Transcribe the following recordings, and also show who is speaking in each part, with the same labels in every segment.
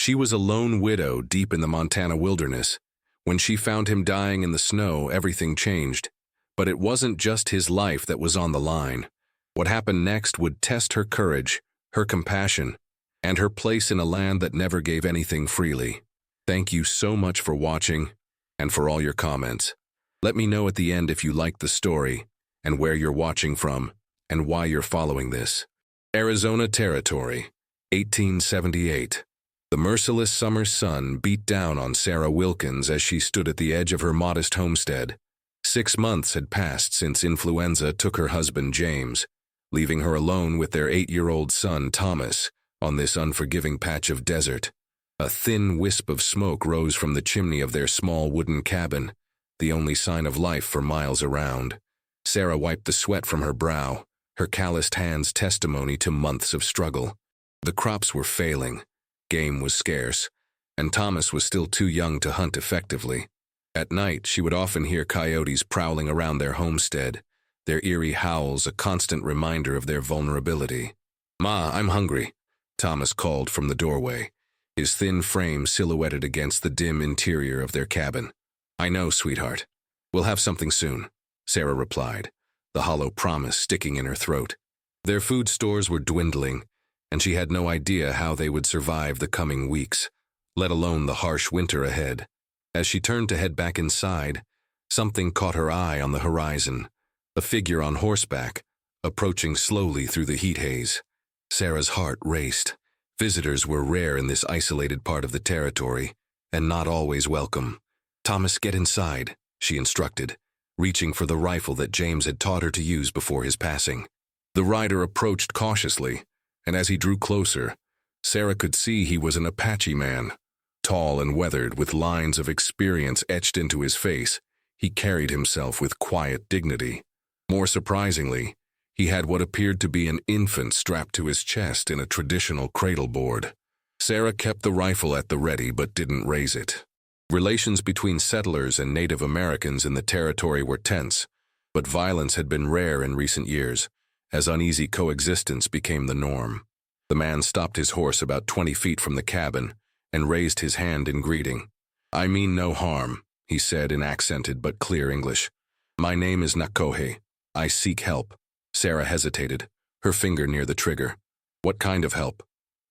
Speaker 1: She was a lone widow deep in the Montana wilderness. When she found him dying in the snow, everything changed. But it wasn't just his life that was on the line. What happened next would test her courage, her compassion, and her place in a land that never gave anything freely. Thank you so much for watching and for all your comments. Let me know at the end if you liked the story and where you're watching from and why you're following this. Arizona Territory, 1878. The merciless summer sun beat down on Sarah Wilkins as she stood at the edge of her modest homestead. 6 months had passed since influenza took her husband James, leaving her alone with their 8-year-old son Thomas on this unforgiving patch of desert. A thin wisp of smoke rose from the chimney of their small wooden cabin, the only sign of life for miles around. Sarah wiped the sweat from her brow, her calloused hands testimony to months of struggle. The crops were failing, game was scarce, and Thomas was still too young to hunt effectively. At night, she would often hear coyotes prowling around their homestead, their eerie howls a constant reminder of their vulnerability. "Ma, I'm hungry," Thomas called from the doorway, his thin frame silhouetted against the dim interior of their cabin. "I know, sweetheart. We'll have something soon," Sarah replied, the hollow promise sticking in her throat. Their food stores were dwindling, and she had no idea how they would survive the coming weeks, let alone the harsh winter ahead. As she turned to head back inside, something caught her eye on the horizon, a figure on horseback, approaching slowly through the heat haze. Sarah's heart raced. Visitors were rare in this isolated part of the territory, and not always welcome. "Thomas, get inside," she instructed, reaching for the rifle that James had taught her to use before his passing. The rider approached cautiously, and as he drew closer, Sarah could see he was an Apache man. Tall and weathered, with lines of experience etched into his face, he carried himself with quiet dignity. More surprisingly, he had what appeared to be an infant strapped to his chest in a traditional cradle board. Sarah kept the rifle at the ready but didn't raise it. Relations between settlers and Native Americans in the territory were tense, but violence had been rare in recent years, as uneasy coexistence became the norm. The man stopped his horse about 20 feet from the cabin and raised his hand in greeting. "I mean no harm," he said in accented but clear English. "My name is Nakohe. I seek help." Sarah hesitated, her finger near the trigger. "What kind of help?"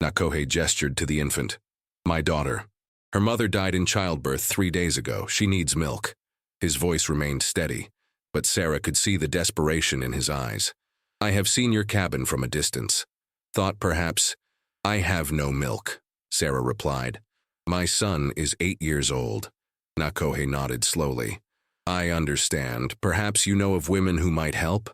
Speaker 1: Nakohe gestured to the infant. "My daughter. Her mother died in childbirth 3 days ago. She needs milk." His voice remained steady, but Sarah could see the desperation in his eyes. "I have seen your cabin from a distance. Thought perhaps—" "I have no milk," Sarah replied. "My son is 8 years old." Nakohe nodded slowly. "I understand. Perhaps you know of women who might help?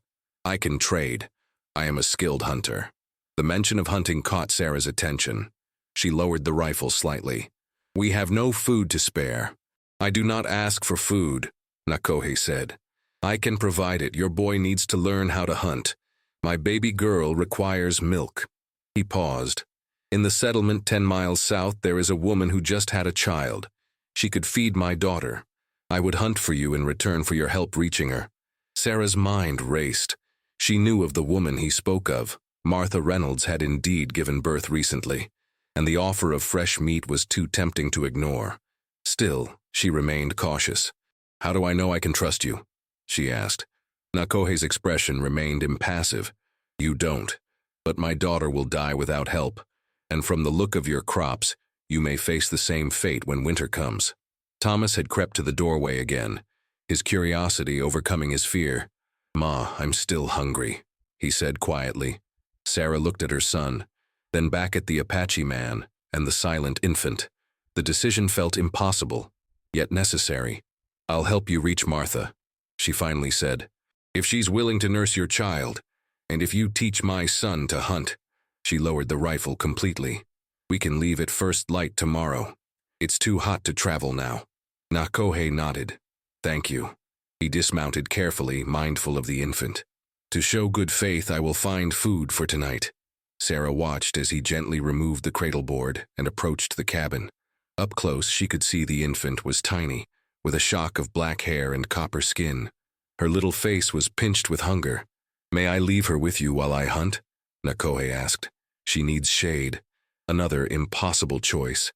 Speaker 1: I can trade. I am a skilled hunter." The mention of hunting caught Sarah's attention. She lowered the rifle slightly. "We have no food to spare." "I do not ask for food," Nakohe said. "I can provide it. Your boy needs to learn how to hunt. My baby girl requires milk." He paused. "In the settlement 10 miles south, there is a woman who just had a child. She could feed my daughter. I would hunt for you in return for your help reaching her." Sarah's mind raced. She knew of the woman he spoke of. Martha Reynolds had indeed given birth recently, and the offer of fresh meat was too tempting to ignore. Still, she remained cautious. "How do I know I can trust you?" she asked. Nakohe's expression remained impassive. "You don't, but my daughter will die without help, and from the look of your crops, you may face the same fate when winter comes." Thomas had crept to the doorway again, his curiosity overcoming his fear. "Ma, I'm still hungry," he said quietly. Sarah looked at her son, then back at the Apache man and the silent infant. The decision felt impossible, yet necessary. "I'll help you reach Martha," she finally said. "If she's willing to nurse your child, and if you teach my son to hunt." She lowered the rifle completely. "We can leave at first light tomorrow. It's too hot to travel now." Nakohe nodded. "Thank you." He dismounted carefully, mindful of the infant. "To show good faith, I will find food for tonight." Sarah watched as he gently removed the cradle board and approached the cabin. Up close, she could see the infant was tiny, with a shock of black hair and copper skin. Her little face was pinched with hunger. "May I leave her with you while I hunt?" Nakohe asked. "She needs shade." Another impossible choice.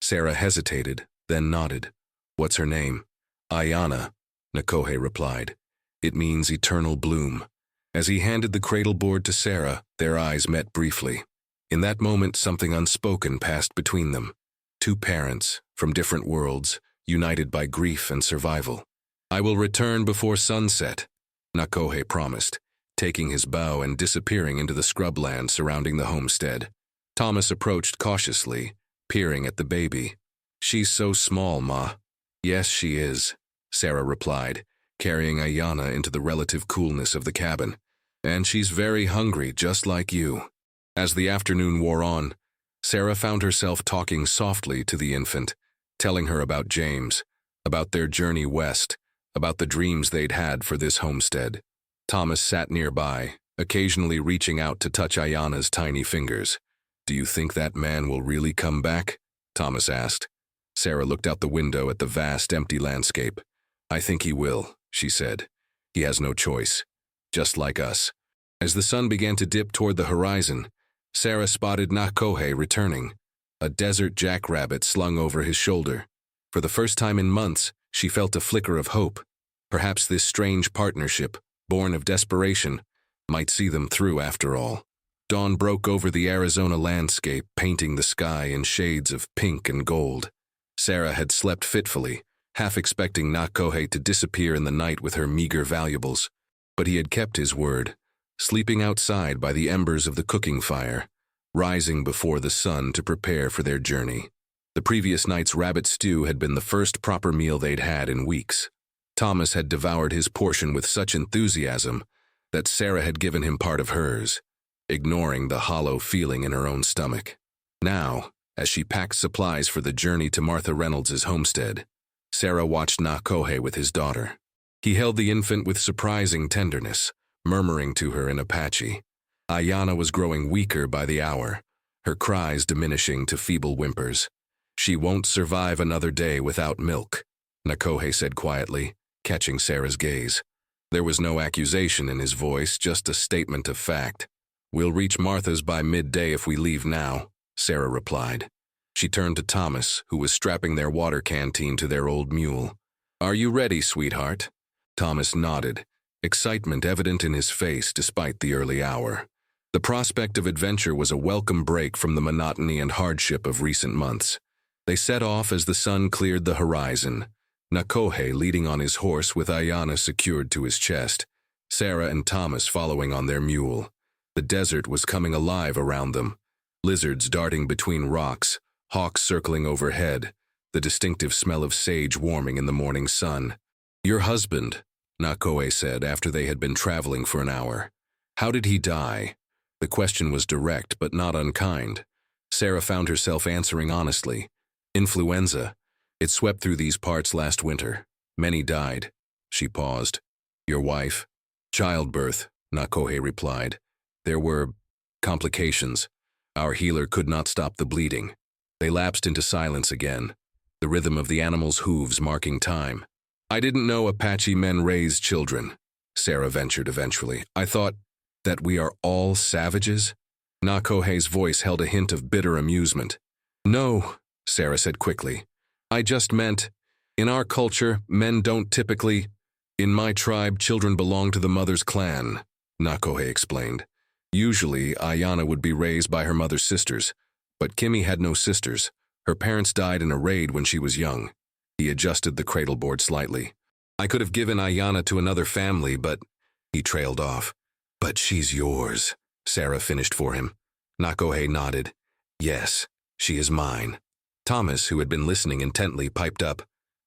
Speaker 1: Sarah hesitated, then nodded. What's her name? Ayana, Nakohe replied. It means eternal bloom. As he handed the cradle board to Sarah, their eyes met briefly. In that moment, something unspoken passed between them. Two parents, from different worlds, united by grief and survival. I will return before sunset, Nakohe promised, taking his bow and disappearing into the scrubland surrounding the homestead. Thomas approached cautiously, peering at the baby. She's so small, Ma. Yes, she is, Sarah replied, carrying Ayana into the relative coolness of the cabin. And she's very hungry, just like you. As the afternoon wore on, Sarah found herself talking softly to the infant, telling her about James, about their journey west, about the dreams they'd had for this homestead. Thomas sat nearby, occasionally reaching out to touch Ayana's tiny fingers. Do you think that man will really come back? Thomas asked. Sarah looked out the window at the vast, empty landscape. I think he will, she said. He has no choice. Just like us. As the sun began to dip toward the horizon, Sarah spotted Nakohe returning, a desert jackrabbit slung over his shoulder. For the first time in months, she felt a flicker of hope. Perhaps this strange partnership, born of desperation, might see them through after all. Dawn broke over the Arizona landscape, painting the sky in shades of pink and gold. Sarah had slept fitfully, half expecting Nakohe to disappear in the night with her meager valuables. But he had kept his word, sleeping outside by the embers of the cooking fire, rising before the sun to prepare for their journey. The previous night's rabbit stew had been the first proper meal they'd had in weeks. Thomas had devoured his portion with such enthusiasm that Sarah had given him part of hers, ignoring the hollow feeling in her own stomach. Now, as she packed supplies for the journey to Martha Reynolds' homestead, Sarah watched Nakohe with his daughter. He held the infant with surprising tenderness, murmuring to her in Apache. Ayana was growing weaker by the hour, her cries diminishing to feeble whimpers. She won't survive another day without milk, Nakohe said quietly, catching Sarah's gaze. There was no accusation in his voice, just a statement of fact. We'll reach Martha's by midday if we leave now, Sarah replied. She turned to Thomas, who was strapping their water canteen to their old mule. Are you ready, sweetheart? Thomas nodded, excitement evident in his face despite the early hour. The prospect of adventure was a welcome break from the monotony and hardship of recent months. They set off as the sun cleared the horizon, Nakohe leading on his horse with Ayana secured to his chest, Sarah and Thomas following on their mule. The desert was coming alive around them, lizards darting between rocks, hawks circling overhead, the distinctive smell of sage warming in the morning sun. Your husband, Nakohe said after they had been traveling for an hour. How did he die? The question was direct but not unkind. Sarah found herself answering honestly. Influenza. It swept through these parts last winter. Many died. She paused. Your wife? Childbirth, Nakohe replied. There were complications. Our healer could not stop the bleeding. They lapsed into silence again, the rhythm of the animal's hooves marking time. I didn't know Apache men raised children, Sarah ventured eventually. I thought that we are all savages? Nakohe's voice held a hint of bitter amusement. No, Sarah said quickly. I just meant, in our culture, men don't typically. In my tribe, children belong to the mother's clan, Nakohe explained. Usually, Ayana would be raised by her mother's sisters, but Kimmy had no sisters. Her parents died in a raid when she was young. He adjusted the cradle board slightly. I could have given Ayana to another family, but... He trailed off. But she's yours, Sarah finished for him. Nakohe nodded. Yes, she is mine. Thomas, who had been listening intently, piped up.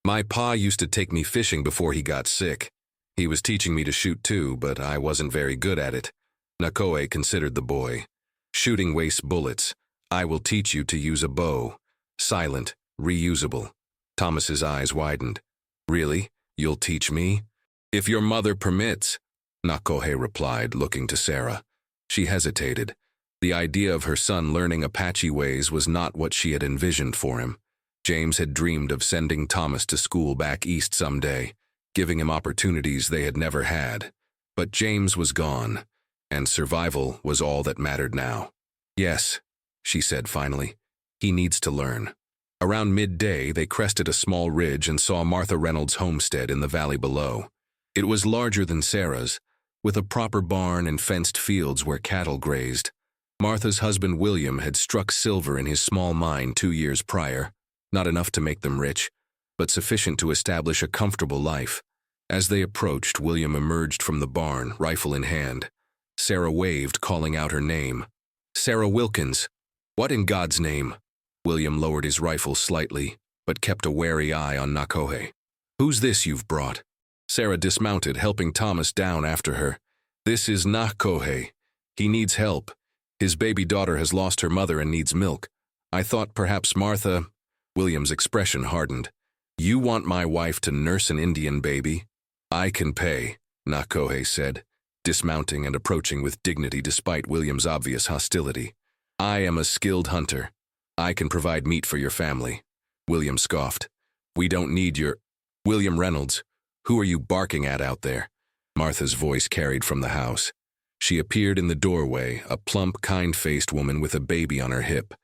Speaker 1: My pa used to take me fishing before he got sick. He was teaching me to shoot too, but I wasn't very good at it. Nakohe considered the boy. Shooting wastes bullets. I will teach you to use a bow. Silent, reusable. Thomas's eyes widened. Really? You'll teach me? If your mother permits, Nakohe replied, looking to Sarah. She hesitated. The idea of her son learning Apache ways was not what she had envisioned for him. James had dreamed of sending Thomas to school back east someday, giving him opportunities they had never had. But James was gone, and survival was all that mattered now. Yes, she said finally. He needs to learn. Around midday, they crested a small ridge and saw Martha Reynolds' homestead in the valley below. It was larger than Sarah's, with a proper barn and fenced fields where cattle grazed. Martha's husband William had struck silver in his small mine 2 years prior, not enough to make them rich, but sufficient to establish a comfortable life. As they approached, William emerged from the barn, rifle in hand. Sarah waved, calling out her name. "Sarah Wilkins." "What in God's name?" William lowered his rifle slightly, but kept a wary eye on Nakohe. "Who's this you've brought?" Sarah dismounted, helping Thomas down after her. "This is Nakohe. He needs help. His baby daughter has lost her mother and needs milk. I thought perhaps Martha—" William's expression hardened. "You want my wife to nurse an Indian baby?" "I can pay," Nakohe said, dismounting and approaching with dignity despite William's obvious hostility. "I am a skilled hunter. I can provide meat for your family." William scoffed. "We don't need your—" "William Reynolds, who are you barking at out there?" Martha's voice carried from the house. She appeared in the doorway, a plump, kind-faced woman with a baby on her hip.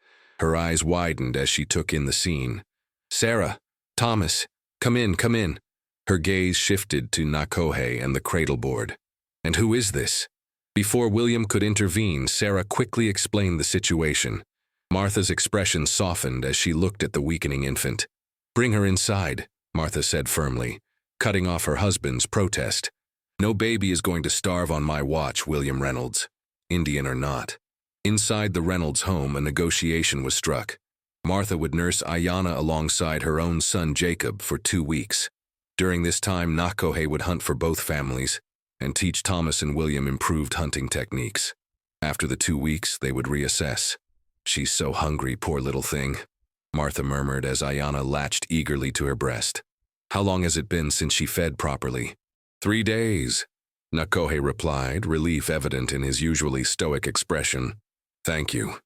Speaker 1: Her eyes widened as she took in the scene. "Sarah, Thomas, come in, come in." Her gaze shifted to Nakohe and the cradle board. "And who is this?" Before William could intervene, Sarah quickly explained the situation. Martha's expression softened as she looked at the weakening infant. "Bring her inside," Martha said firmly, cutting off her husband's protest. "No baby is going to starve on my watch, William Reynolds, Indian or not." Inside the Reynolds home, a negotiation was struck. Martha would nurse Ayanna alongside her own son Jacob for 2 weeks. During this time, Nakohe would hunt for both families and teach Thomas and William improved hunting techniques. After the 2 weeks, they would reassess. "She's so hungry, poor little thing," Martha murmured as Ayanna latched eagerly to her breast. "How long has it been since she fed properly?" 3 days, Nakohe replied, relief evident in his usually stoic expression. "Thank you."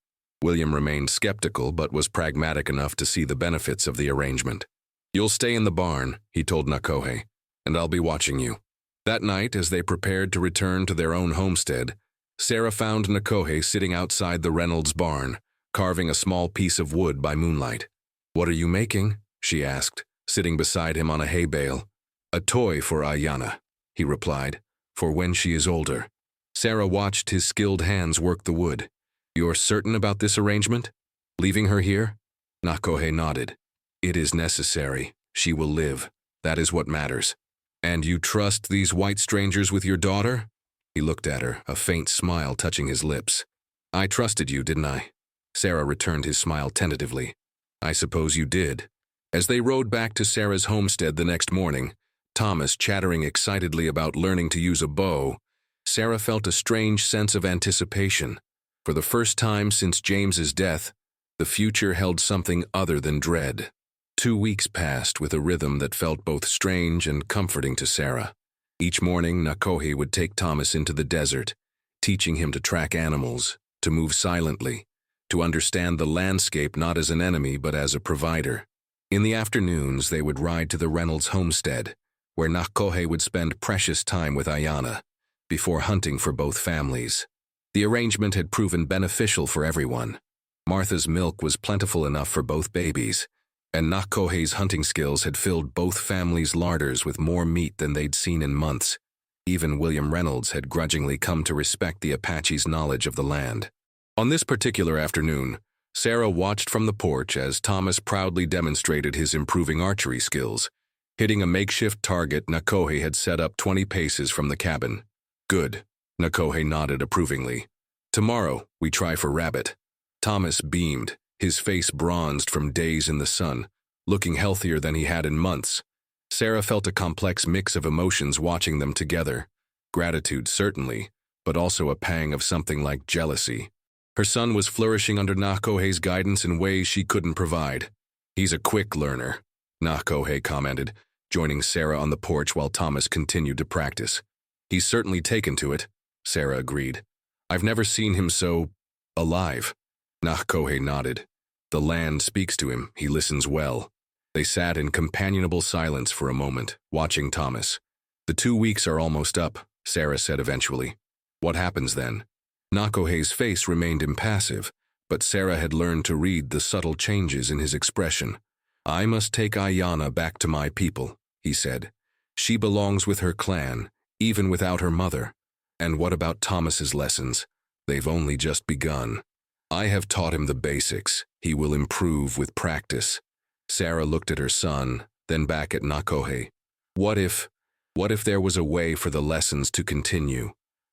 Speaker 1: William remained skeptical but was pragmatic enough to see the benefits of the arrangement. "You'll stay in the barn," he told Nakohe, "and I'll be watching you." That night, as they prepared to return to their own homestead, Sarah found Nakohe sitting outside the Reynolds barn, carving a small piece of wood by moonlight. "What are you making?" she asked, sitting beside him on a hay bale. "A toy for Ayanna," he replied, "for when she is older." Sarah watched his skilled hands work the wood. "You're certain about this arrangement? Leaving her here?" Nakohe nodded. "It is necessary. She will live. That is what matters." "And you trust these white strangers with your daughter?" He looked at her, a faint smile touching his lips. "I trusted you, didn't I?" Sarah returned his smile tentatively. "I suppose you did." As they rode back to Sarah's homestead the next morning, Thomas chattering excitedly about learning to use a bow, Sarah felt a strange sense of anticipation. For the first time since James's death, the future held something other than dread. 2 weeks passed with a rhythm that felt both strange and comforting to Sarah. Each morning, Nakohe would take Thomas into the desert, teaching him to track animals, to move silently, to understand the landscape not as an enemy but as a provider. In the afternoons, they would ride to the Reynolds homestead, where Nakohe would spend precious time with Ayanna, before hunting for both families. The arrangement had proven beneficial for everyone. Martha's milk was plentiful enough for both babies, and Nakohe's hunting skills had filled both families' larders with more meat than they'd seen in months. Even William Reynolds had grudgingly come to respect the Apache's knowledge of the land. On this particular afternoon, Sarah watched from the porch as Thomas proudly demonstrated his improving archery skills, hitting a makeshift target Nakohe had set up 20 paces from the cabin. "Good," Nakohe nodded approvingly. "Tomorrow, we try for rabbit." Thomas beamed, his face bronzed from days in the sun, looking healthier than he had in months. Sarah felt a complex mix of emotions watching them together. Gratitude, certainly, but also a pang of something like jealousy. Her son was flourishing under Nakohe's guidance in ways she couldn't provide. "He's a quick learner," Nakohe commented, joining Sarah on the porch while Thomas continued to practice. "He's certainly taken to it," Sarah agreed. "I've never seen him so alive." Nakohe nodded. "The land speaks to him. He listens well." They sat in companionable silence for a moment, watching Thomas. "The 2 weeks are almost up," Sarah said eventually. "What happens then?" Nakohe's face remained impassive, but Sarah had learned to read the subtle changes in his expression. "I must take Ayanna back to my people," he said. "She belongs with her clan, even without her mother. And what about Thomas's lessons? They've only just begun. I have taught him the basics. He will improve with practice." Sarah looked at her son, then back at Nakohe. What if there was a way for the lessons to continue?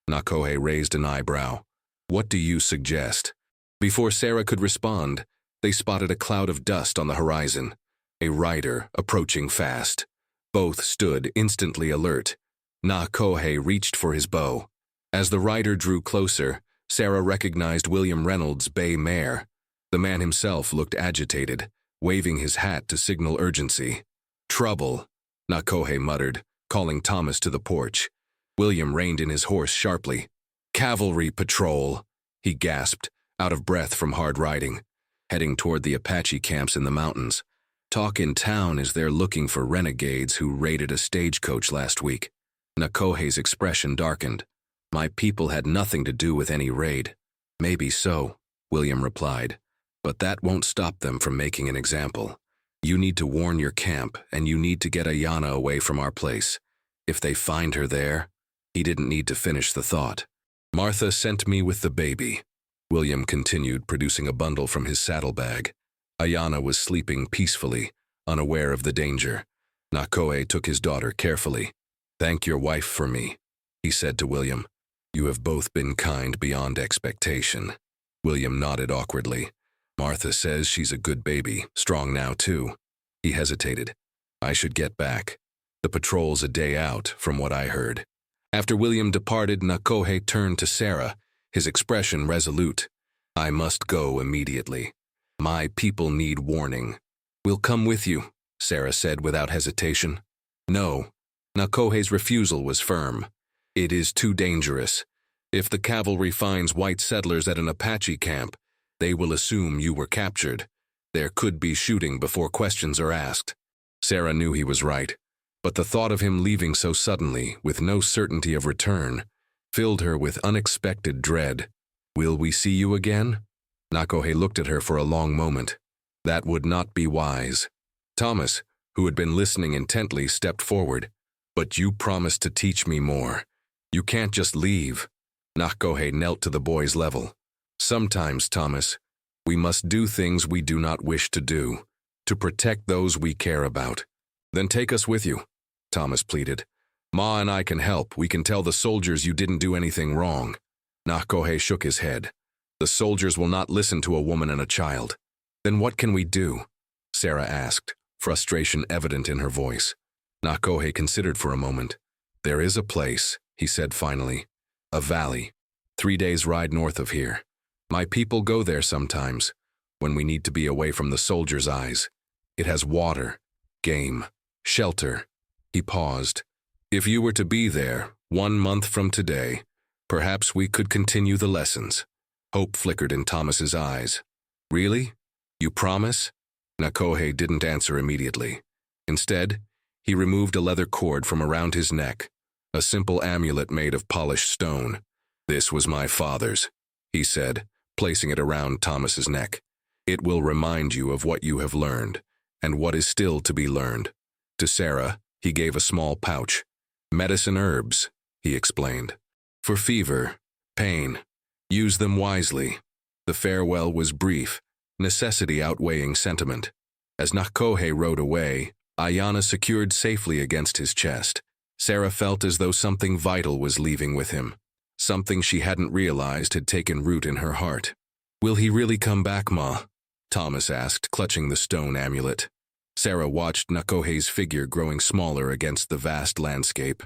Speaker 1: Nakohe raised an eyebrow. "What do you suggest?" Before Sarah could respond, they spotted a cloud of dust on the horizon. A rider approaching fast. Both stood instantly alert. Nakohe reached for his bow. As the rider drew closer, Sarah recognized William Reynolds' bay mare. The man himself looked agitated, waving his hat to signal urgency. "Trouble," Nakohe muttered, calling Thomas to the porch. William reined in his horse sharply. "Cavalry patrol," he gasped, out of breath from hard riding, heading toward the Apache camps in the mountains. "Talk in town is they're looking for renegades who raided a stagecoach last week." Nakohe's expression darkened. "My people had nothing to do with any raid." "Maybe so," William replied, "but that won't stop them from making an example. You need to warn your camp, and you need to get Ayanna away from our place. If they find her there—" He didn't need to finish the thought. "Martha sent me with the baby," William continued, producing a bundle from his saddlebag. Ayanna was sleeping peacefully, unaware of the danger. Nakohe took his daughter carefully. "Thank your wife for me," he said to William. "You have both been kind beyond expectation." William nodded awkwardly. "Martha says she's a good baby, strong now too." He hesitated. "I should get back. The patrol's a day out, from what I heard." After William departed, Nakohe turned to Sarah, his expression resolute. "I must go immediately. My people need warning." "We'll come with you," Sarah said without hesitation. "No." Nakohe's refusal was firm. "It is too dangerous. If the cavalry finds white settlers at an Apache camp, they will assume you were captured. There could be shooting before questions are asked." Sarah knew he was right, but the thought of him leaving so suddenly, with no certainty of return, filled her with unexpected dread. "Will we see you again?" Nakohe looked at her for a long moment. "That would not be wise." Thomas, who had been listening intently, stepped forward. "But you promised to teach me more. You can't just leave." Nakohe knelt to the boy's level. "Sometimes, Thomas, we must do things we do not wish to do, to protect those we care about." "Then take us with you," Thomas pleaded. "Ma and I can help. We can tell the soldiers you didn't do anything wrong." Nakohe shook his head. "The soldiers will not listen to a woman and a child." "Then what can we do?" Sarah asked, frustration evident in her voice. Nakohe considered for a moment. "There is a place," he said finally. "A valley, 3 days' ride north of here. My people go there sometimes, when we need to be away from the soldiers' eyes. It has water, game, shelter." He paused. "If you were to be there 1 month from today, perhaps we could continue the lessons." Hope flickered in Thomas's eyes. "Really? You promise?" Nakohe didn't answer immediately. Instead, he removed a leather cord from around his neck, a simple amulet made of polished stone. "This was my father's," he said, placing it around Thomas's neck. "It will remind you of what you have learned, and what is still to be learned." To Sarah, he gave a small pouch. "Medicine herbs," he explained. "For fever, pain. Use them wisely." The farewell was brief, necessity outweighing sentiment. As Nakohe rode away, Ayanna secured safely against his chest. Sarah felt as though something vital was leaving with him. Something she hadn't realized had taken root in her heart. "Will he really come back, Ma?" Thomas asked, clutching the stone amulet. Sarah watched Nakohe's figure growing smaller against the vast landscape.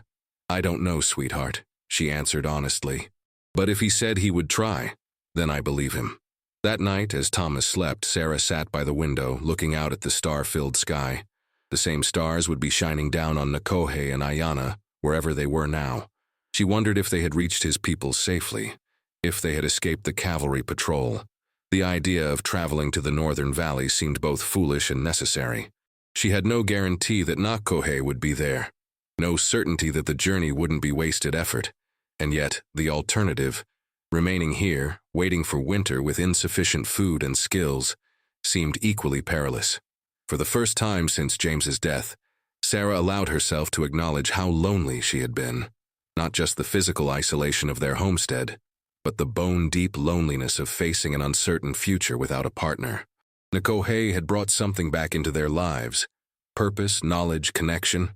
Speaker 1: "I don't know, sweetheart," she answered honestly. "But if he said he would try, then I believe him." That night, as Thomas slept, Sarah sat by the window, looking out at the star-filled sky. The same stars would be shining down on Nakohe and Ayanna, wherever they were now. She wondered if they had reached his people safely, if they had escaped the cavalry patrol. The idea of traveling to the northern valley seemed both foolish and necessary. She had no guarantee that Nakohe would be there, no certainty that the journey wouldn't be wasted effort, and yet the alternative, Remaining here, waiting for winter with insufficient food and skills, seemed equally perilous. For the first time since James's death, Sarah allowed herself to acknowledge how lonely she had been. Not just the physical isolation of their homestead, but the bone-deep loneliness of facing an uncertain future without a partner. Nakohe had brought something back into their lives. Purpose, knowledge, connection.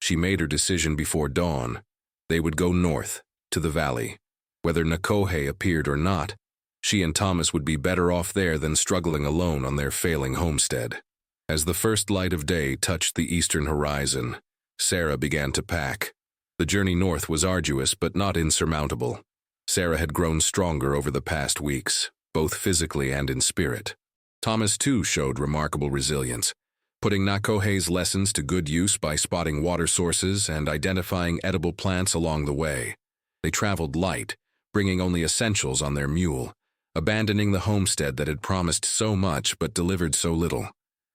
Speaker 1: She made her decision before dawn. They would go north, to the valley. Whether Nakohe appeared or not, she and Thomas would be better off there than struggling alone on their failing homestead. As the first light of day touched the eastern horizon, Sarah began to pack. The journey north was arduous but not insurmountable. Sarah had grown stronger over the past weeks, both physically and in spirit. Thomas, too, showed remarkable resilience, putting Nakohe's lessons to good use by spotting water sources and identifying edible plants along the way. They traveled light, bringing only essentials on their mule, abandoning the homestead that had promised so much but delivered so little.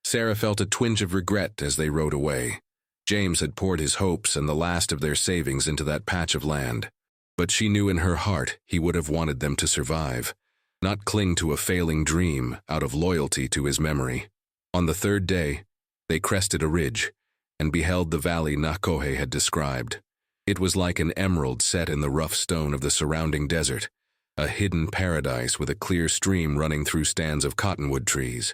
Speaker 1: Sarah felt a twinge of regret as they rode away. James had poured his hopes and the last of their savings into that patch of land. But she knew in her heart he would have wanted them to survive, not cling to a failing dream out of loyalty to his memory. On the third day, they crested a ridge and beheld the valley Nakohe had described. It was like an emerald set in the rough stone of the surrounding desert, a hidden paradise with a clear stream running through stands of cottonwood trees.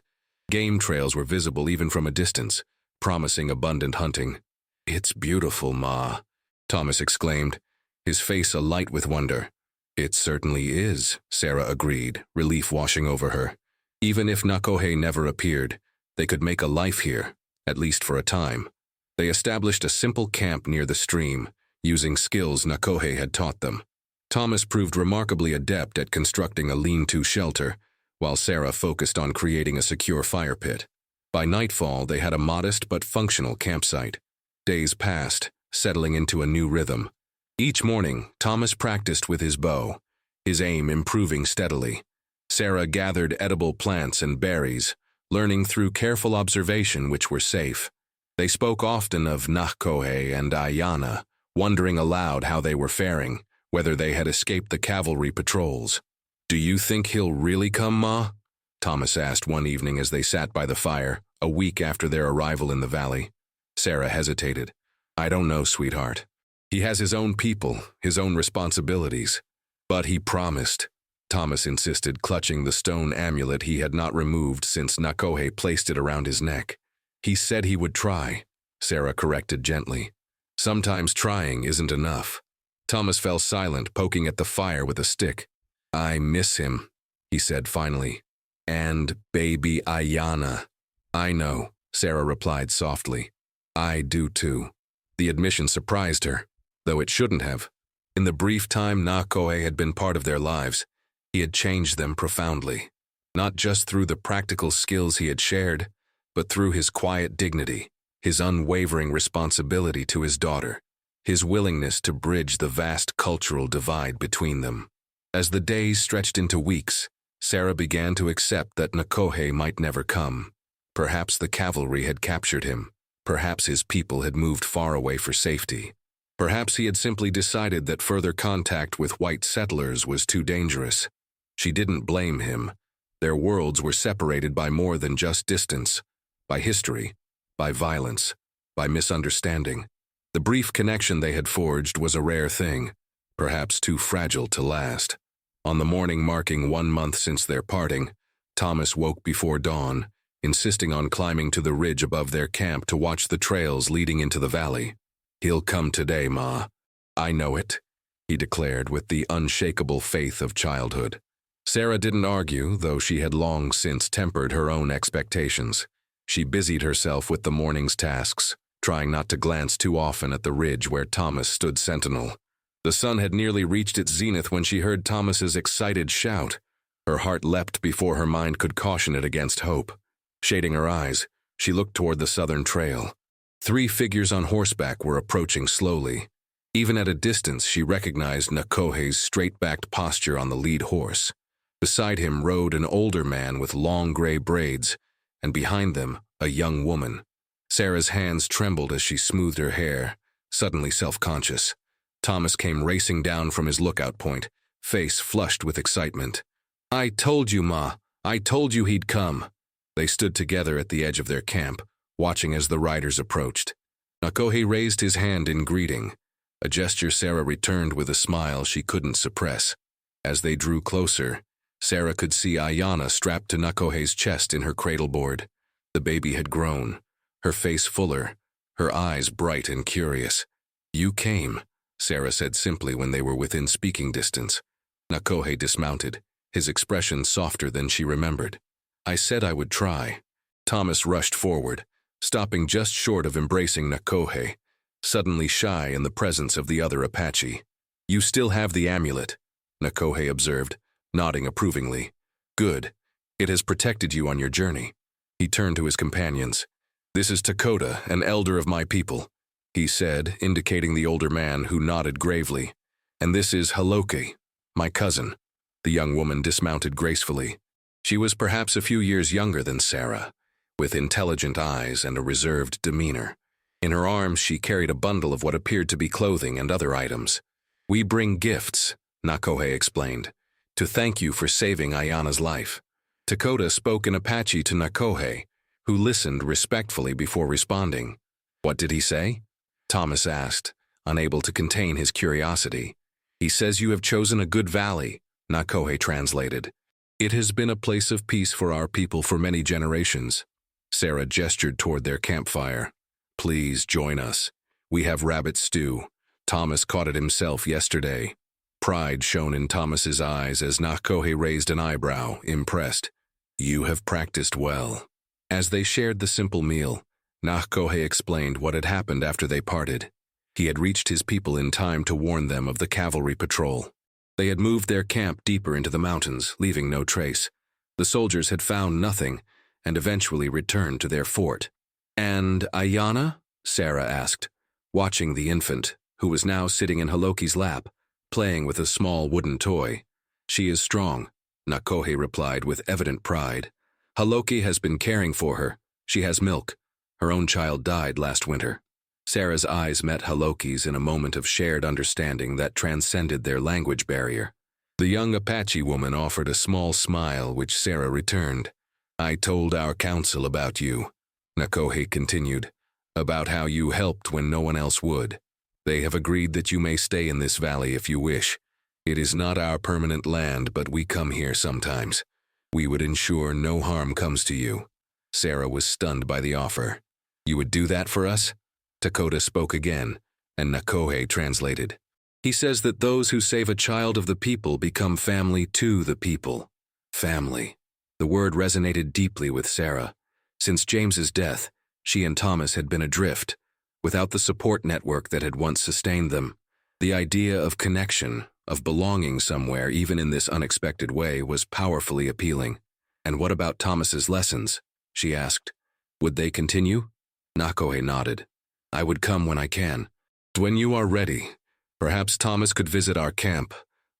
Speaker 1: Game trails were visible even from a distance, promising abundant hunting. "It's beautiful, Ma," Thomas exclaimed, his face alight with wonder. "It certainly is," Sarah agreed, relief washing over her. Even if Nakohe never appeared, they could make a life here, at least for a time. They established a simple camp near the stream, using skills Nakohe had taught them. Thomas proved remarkably adept at constructing a lean-to shelter, while Sarah focused on creating a secure fire pit. By nightfall, they had a modest but functional campsite. Days passed, settling into a new rhythm. Each morning, Thomas practiced with his bow, his aim improving steadily. Sarah gathered edible plants and berries, learning through careful observation which were safe. They spoke often of Nakohe and Ayana, wondering aloud how they were faring, whether they had escaped the cavalry patrols. "Do you think he'll really come, Ma?" Thomas asked one evening as they sat by the fire, a week after their arrival in the valley. Sarah hesitated. "I don't know, sweetheart. He has his own people, his own responsibilities." "But he promised," Thomas insisted, clutching the stone amulet he had not removed since Nakohe placed it around his neck. "He said he would try," Sarah corrected gently. "Sometimes trying isn't enough." Thomas fell silent, poking at the fire with a stick. "I miss him," he said finally. "And baby Ayana." "I know," Sarah replied softly. "I do too." The admission surprised her, though it shouldn't have. In the brief time Nakohe had been part of their lives, he had changed them profoundly. Not just through the practical skills he had shared, but through his quiet dignity, his unwavering responsibility to his daughter, his willingness to bridge the vast cultural divide between them. As the days stretched into weeks, Sarah began to accept that Nakohe might never come. Perhaps the cavalry had captured him. Perhaps his people had moved far away for safety. Perhaps he had simply decided that further contact with white settlers was too dangerous. She didn't blame him. Their worlds were separated by more than just distance, by history, by violence, by misunderstanding. The brief connection they had forged was a rare thing, perhaps too fragile to last. On the morning marking 1 month since their parting, Thomas woke before dawn, insisting on climbing to the ridge above their camp to watch the trails leading into the valley. "He'll come today, Ma. I know it," he declared with the unshakable faith of childhood. Sarah didn't argue, though she had long since tempered her own expectations. She busied herself with the morning's tasks, trying not to glance too often at the ridge where Thomas stood sentinel. The sun had nearly reached its zenith when she heard Thomas's excited shout. Her heart leapt before her mind could caution it against hope. Shading her eyes, she looked toward the southern trail. 3 figures on horseback were approaching slowly. Even at a distance, she recognized Nakohe's straight-backed posture on the lead horse. Beside him rode an older man with long gray braids, and behind them, a young woman. Sarah's hands trembled as she smoothed her hair, suddenly self-conscious. Thomas came racing down from his lookout point, face flushed with excitement. "I told you, Ma. I told you he'd come." They stood together at the edge of their camp, watching as the riders approached. Nakohe raised his hand in greeting, a gesture Sarah returned with a smile she couldn't suppress. As they drew closer, Sarah could see Ayana strapped to Nakohe's chest in her cradleboard. The baby had grown, her face fuller, her eyes bright and curious. "You came," Sarah said simply when they were within speaking distance. Nakohe dismounted, his expression softer than she remembered. "I said I would try." Thomas rushed forward, stopping just short of embracing Nakohe, suddenly shy in the presence of the other Apache. "You still have the amulet," Nakohe observed, nodding approvingly. "Good. It has protected you on your journey." He turned to his companions. "This is Dakota, an elder of my people," he said, indicating the older man, who nodded gravely. "And this is Haloke, my cousin." The young woman dismounted gracefully. She was perhaps a few years younger than Sarah, with intelligent eyes and a reserved demeanor. In her arms she carried a bundle of what appeared to be clothing and other items. "We bring gifts," Nakohe explained, "to thank you for saving Ayana's life." Dakota spoke in Apache to Nakohe, who listened respectfully before responding. "What did he say?" Thomas asked, unable to contain his curiosity. "He says you have chosen a good valley," Nakohe translated. "It has been a place of peace for our people for many generations." Sarah gestured toward their campfire. "Please join us. We have rabbit stew. Thomas caught it himself yesterday." Pride shone in Thomas's eyes as Nakohe raised an eyebrow, impressed. "You have practiced well." As they shared the simple meal, Nakohe explained what had happened after they parted. He had reached his people in time to warn them of the cavalry patrol. They had moved their camp deeper into the mountains, leaving no trace. The soldiers had found nothing, and eventually returned to their fort. "And Ayana?" Sarah asked, watching the infant, who was now sitting in Haloki's lap, playing with a small wooden toy. "She is strong," Nakohe replied with evident pride. "Haloki has been caring for her. She has milk. Her own child died last winter." Sarah's eyes met Haloki's in a moment of shared understanding that transcended their language barrier. The young Apache woman offered a small smile, which Sarah returned. "I told our council about you," Nakohe continued, "about how you helped when no one else would. They have agreed that you may stay in this valley if you wish. It is not our permanent land, but we come here sometimes. We would ensure no harm comes to you." Sarah was stunned by the offer. "You would do that for us?" Dakota spoke again, and Nakohe translated. "He says that those who save a child of the people become family to the people." Family. The word resonated deeply with Sarah. Since James's death, she and Thomas had been adrift, without the support network that had once sustained them. The idea of connection, of belonging somewhere even in this unexpected way, was powerfully appealing. "And what about Thomas's lessons?" she asked. "Would they continue?" Nakohe nodded. "I would come when I can. When you are ready, perhaps Thomas could visit our camp,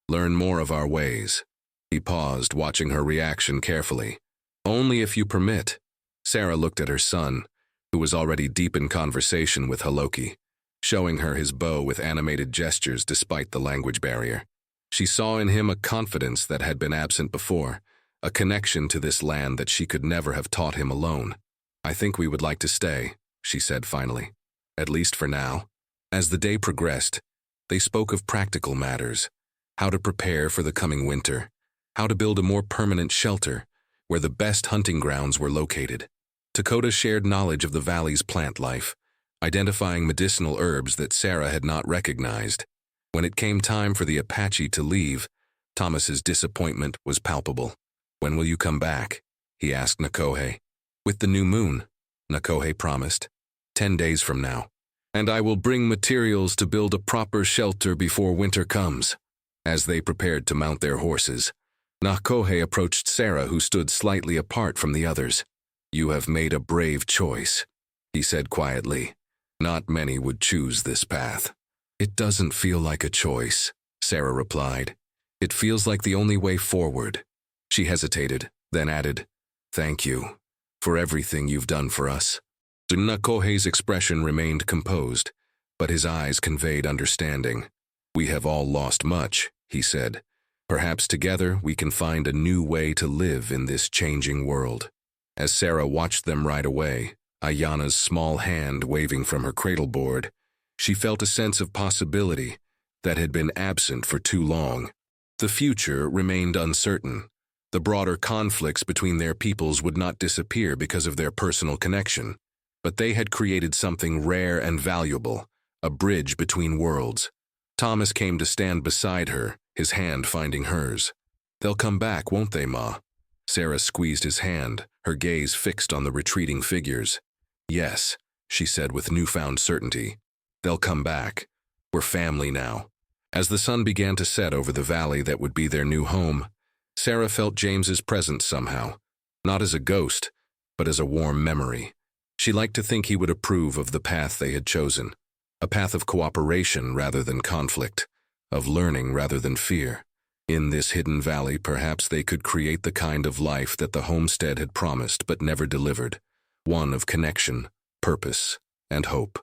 Speaker 1: learn more of our ways." He paused, watching her reaction carefully. "Only if you permit." Sarah looked at her son, who was already deep in conversation with Haloki, showing her his bow with animated gestures despite the language barrier. She saw in him a confidence that had been absent before, a connection to this land that she could never have taught him alone. "I think we would like to stay," she said finally. "At least for now." As the day progressed, they spoke of practical matters, how to prepare for the coming winter, how to build a more permanent shelter, where the best hunting grounds were located. Dakota shared knowledge of the valley's plant life, identifying medicinal herbs that Sarah had not recognized. When it came time for the Apache to leave, Thomas's disappointment was palpable. "When will you come back?" he asked Nakohe. "With the new moon," Nakohe promised. 10 days from now. "And I will bring materials to build a proper shelter before winter comes." As they prepared to mount their horses, Nakohe approached Sarah, who stood slightly apart from the others. "You have made a brave choice," he said quietly. "Not many would choose this path." "It doesn't feel like a choice," Sarah replied. "It feels like the only way forward." She hesitated, then added, "Thank you for everything you've done for us." Nakohe's expression remained composed, but his eyes conveyed understanding. "We have all lost much," he said, Perhaps together we can find a new way to live in this changing world. As Sarah watched them ride away, Ayana's small hand waving from her cradleboard, she felt a sense of possibility that had been absent for too long. The future remained uncertain. The broader conflicts between their peoples would not disappear because of their personal connection, but they had created something rare and valuable, a bridge between worlds. Thomas came to stand beside her, his hand finding hers. "They'll come back, won't they, Ma?" Sarah squeezed his hand, her gaze fixed on the retreating figures. "Yes," she said with newfound certainty. "They'll come back. We're family now." As the sun began to set over the valley that would be their new home, Sarah felt James's presence somehow, not as a ghost, but as a warm memory. She liked to think he would approve of the path they had chosen, a path of cooperation rather than conflict, of learning rather than fear. In this hidden valley, perhaps they could create the kind of life that the homestead had promised but never delivered, one of connection, purpose, and hope.